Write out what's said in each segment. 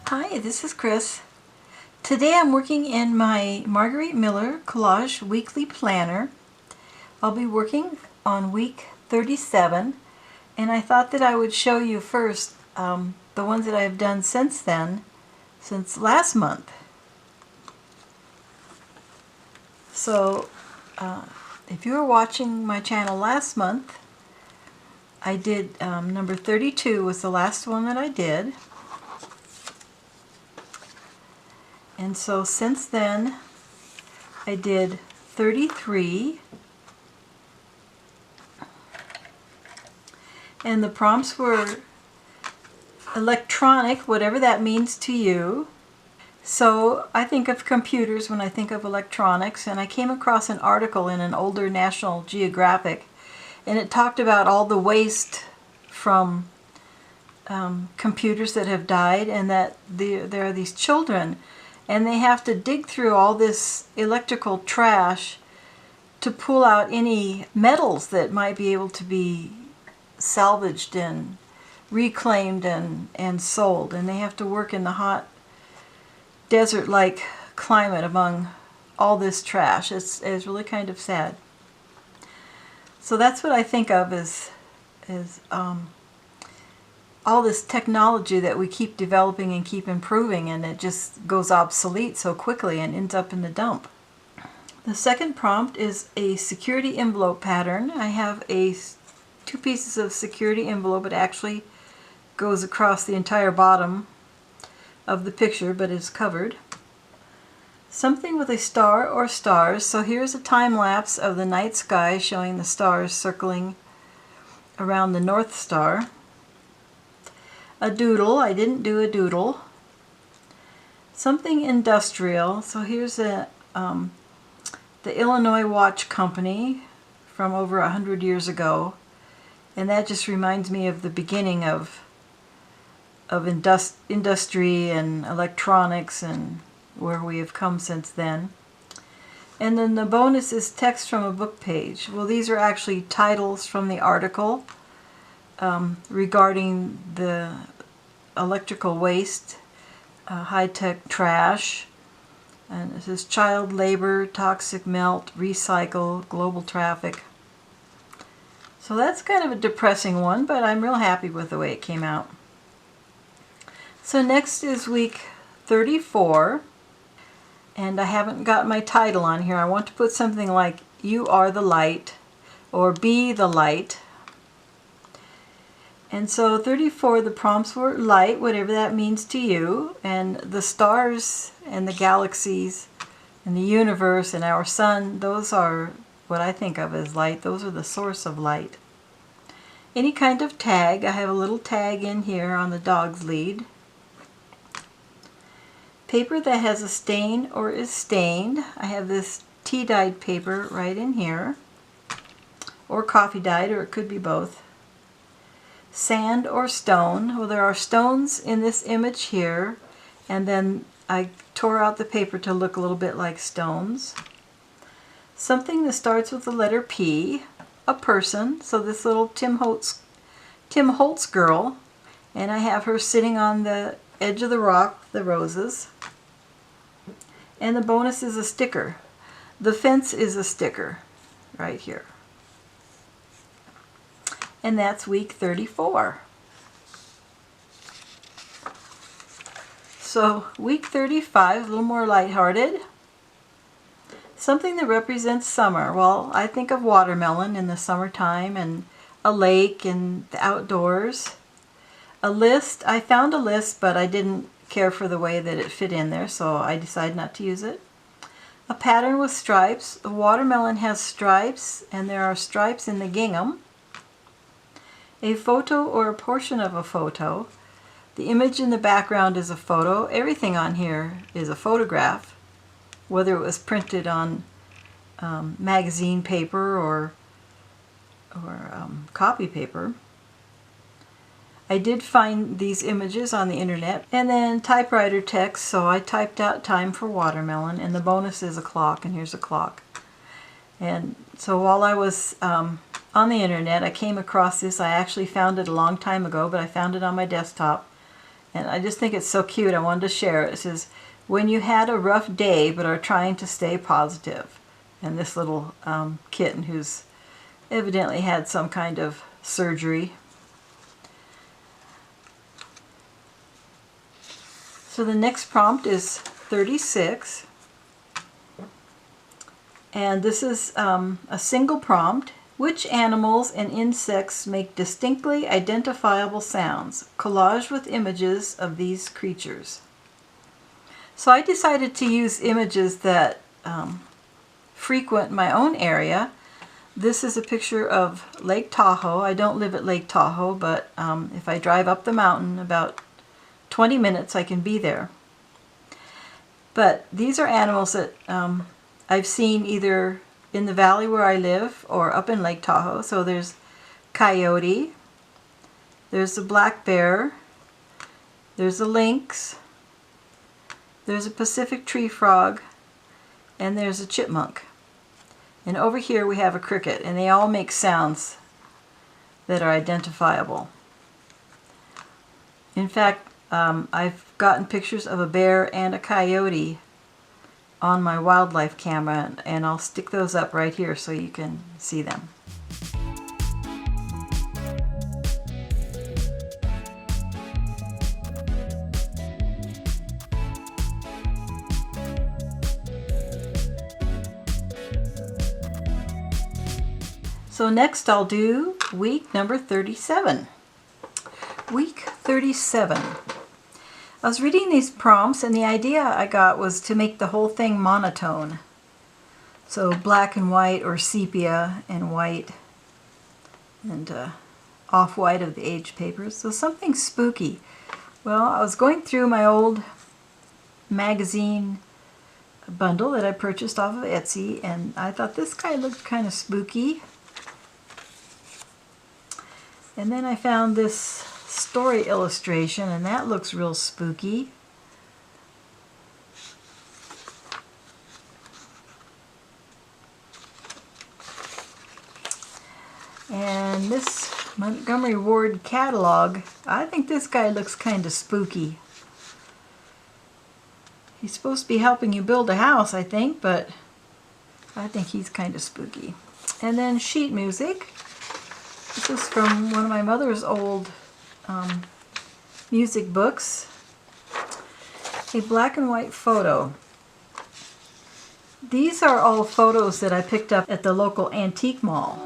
Hi, this is Chris. Today I'm working in my Margarete Miller Collage Weekly Planner. I'll be working on week 37, and I thought that I would show you first the ones that I've done since then, since last month. So if you were watching my channel last month, I did number 32 was the last one that I did. And so since then, I did 33, and the prompts were electronic, whatever that means to you. So I think of computers when I think of electronics, and I came across an article in an older National Geographic, and it talked about all the waste from computers that have died, and that there are these children, and they have to dig through all this electrical trash to pull out any metals that might be able to be salvaged and reclaimed and sold. And they have to work in the hot desert-like climate among all this trash. It's really kind of sad. So that's what I think of as all this technology that we keep developing and keep improving, and it just goes obsolete so quickly and ends up in the dump. The second prompt is a security envelope pattern. I have two pieces of security envelope. It actually goes across the entire bottom of the picture, but is covered. Something with a star or stars. So here's a time lapse of the night sky showing the stars circling around the North Star. A doodle. I didn't do a doodle. Something industrial. So here's the Illinois Watch Company from over 100 years ago, and that just reminds me of the beginning of industry and electronics and where we have come since then. And then the bonus is text from a book page. Well, these are actually titles from the article regarding the electrical waste, high-tech trash, and it says child labor, toxic melt, recycle, global traffic. So that's kind of a depressing one, but I'm real happy with the way it came out. So next is week 34, and I haven't got my title on here. I want to put something like "You Are the Light" or "Be the Light." And so 34, the prompts were light, whatever that means to you, and the stars and the galaxies and the universe and our sun, those are what I think of as light. Those are the source of light. Any kind of tag. I have a little tag in here on the dog's lead. Paper that has a stain or is stained. I have this tea-dyed paper right in here, or coffee-dyed, or it could be both. Sand or stone. Well, there are stones in this image here, and then I tore out the paper to look a little bit like stones. Something that starts with the letter P. A person. So this little Tim Holtz girl, and I have her sitting on the edge of the rock, the roses. And the bonus is a sticker. The fence is a sticker right here. And that's week 34. So week 35, a little more lighthearted. Something that represents summer. Well, I think of watermelon in the summertime, and a lake and the outdoors. A list. I found a list, but I didn't care for the way that it fit in there, so I decided not to use it. A pattern with stripes. A watermelon has stripes, and there are stripes in the gingham. A photo or a portion of a photo. The image in the background is a photo. Everything on here is a photograph, whether it was printed on magazine paper or copy paper. I did find these images on the internet. And then typewriter text, so I typed out time for watermelon, and the bonus is a clock, and here's a clock. And so while I was on the internet, I came across this. I actually found it a long time ago, but I found it on my desktop, And I just think it's so cute. I wanted to share it. It says, when you had a rough day but are trying to stay positive. And this little kitten who's evidently had some kind of surgery. So the next prompt is 36. And this is a single prompt. Which animals and insects make distinctly identifiable sounds? Collage with images of these creatures. So I decided to use images that frequent my own area. This is a picture of Lake Tahoe. I don't live at Lake Tahoe, but if I drive up the mountain about 20 minutes I can be there. But these are animals that I've seen either in the valley where I live or up in Lake Tahoe. So there's coyote, there's the black bear, there's a lynx, there's a Pacific tree frog, and there's a chipmunk. And over here we have a cricket, and they all make sounds that are identifiable. In fact, I've gotten pictures of a bear and a coyote on my wildlife camera, and I'll stick those up right here so you can see them. So next I'll do week number 37. Week 37. I was reading these prompts and the idea I got was to make the whole thing monotone. So black and white or sepia and white and off-white of the age papers. So something spooky. Well, I was going through my old magazine bundle that I purchased off of Etsy, and I thought this guy looked kind of spooky. And then I found this story illustration, and that looks real spooky. And this Montgomery Ward catalog, I think this guy looks kind of spooky. He's supposed to be helping you build a house, I think, but I think he's kind of spooky. And then sheet music. This is from one of my mother's old music books. A black and white photo. These are all photos that I picked up at the local antique mall.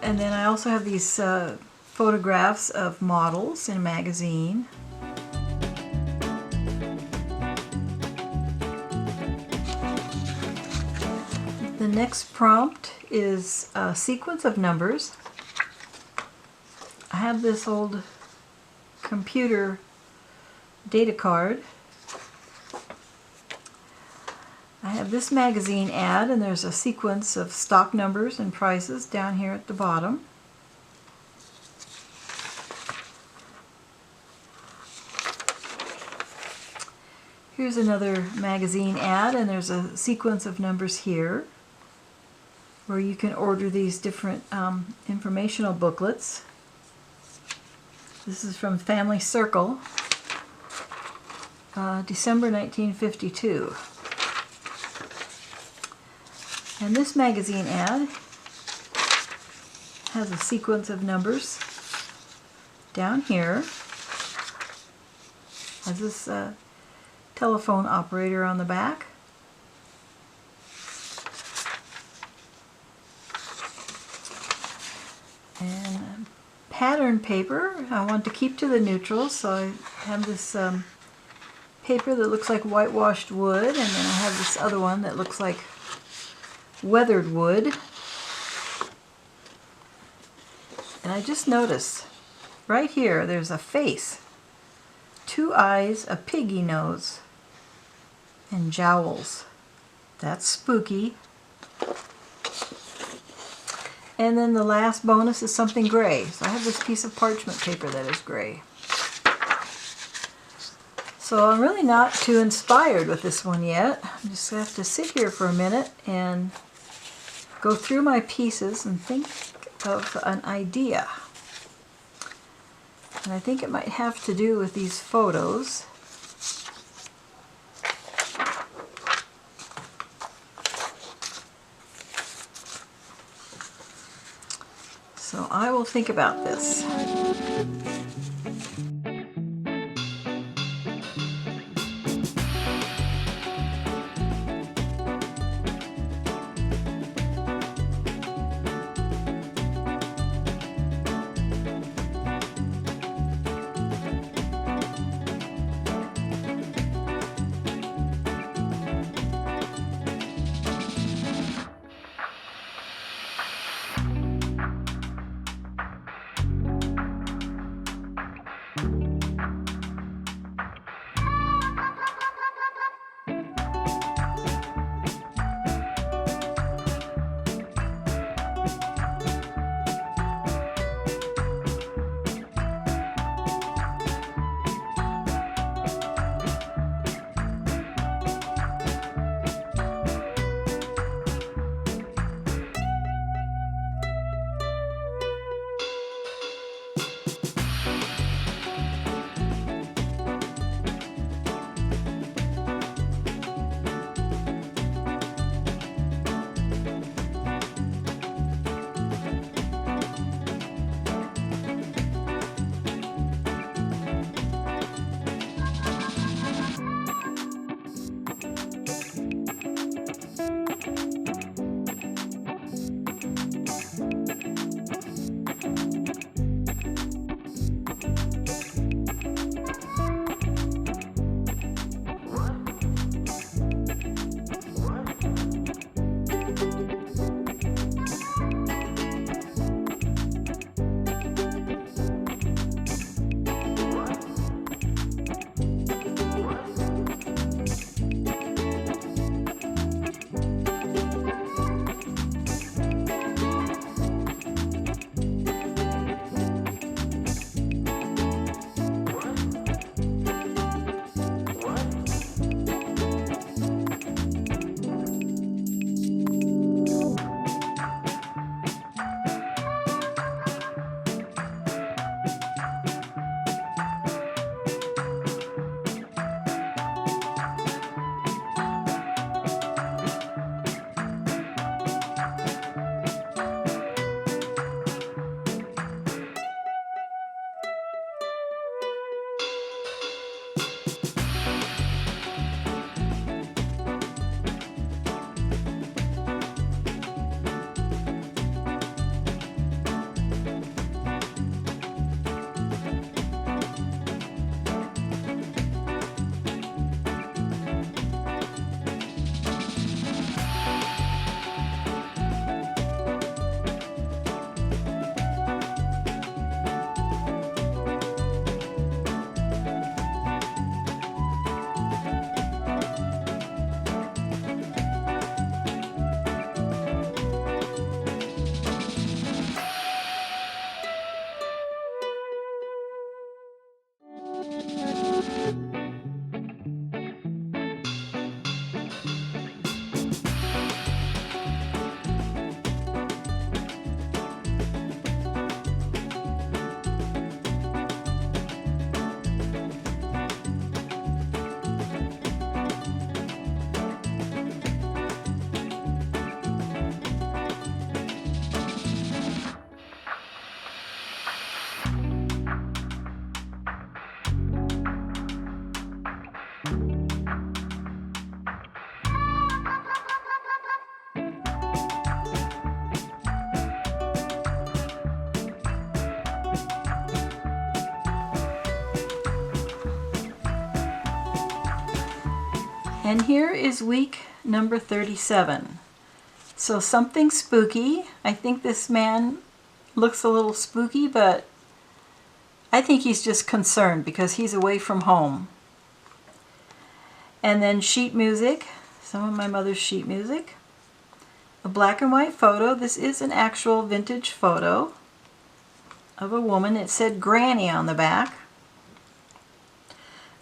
And then I also have these photographs of models in a magazine. The next prompt is a sequence of numbers. I have this old computer data card. I have this magazine ad, and there's a sequence of stock numbers and prices down here at the bottom. Here's another magazine ad, and there's a sequence of numbers here where you can order these different informational booklets. This is from Family Circle, December 1952. And this magazine ad has a sequence of numbers down here. Has this telephone operator on the back. And pattern paper. I want to keep to the neutrals, so I have this paper that looks like whitewashed wood, and then I have this other one that looks like weathered wood. And I just noticed right here there's a face, 2 eyes, a piggy nose, and jowls. That's spooky. And then the last bonus is something gray. So I have this piece of parchment paper that is gray. So I'm really not too inspired with this one yet. I just have to sit here for a minute and go through my pieces and think of an idea. And I think it might have to do with these photos. So I will think about this. And here is week number 37. So something spooky. I think this man looks a little spooky, but I think he's just concerned because he's away from home. And then sheet music, some of my mother's sheet music. A black and white photo. This is an actual vintage photo of a woman. It said Granny on the back.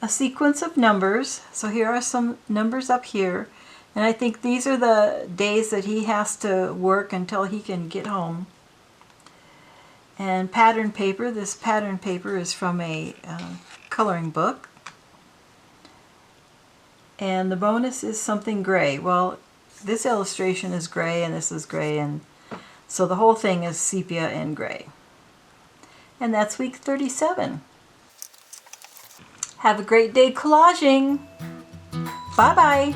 a sequence of numbers. So here are some numbers up here. And I think these are the days that he has to work until he can get home. And pattern paper. This pattern paper is from a coloring book. And the bonus is something gray. Well, this illustration is gray and this is gray, and so the whole thing is sepia and gray. And that's week 37. Have a great day collaging. Bye-bye.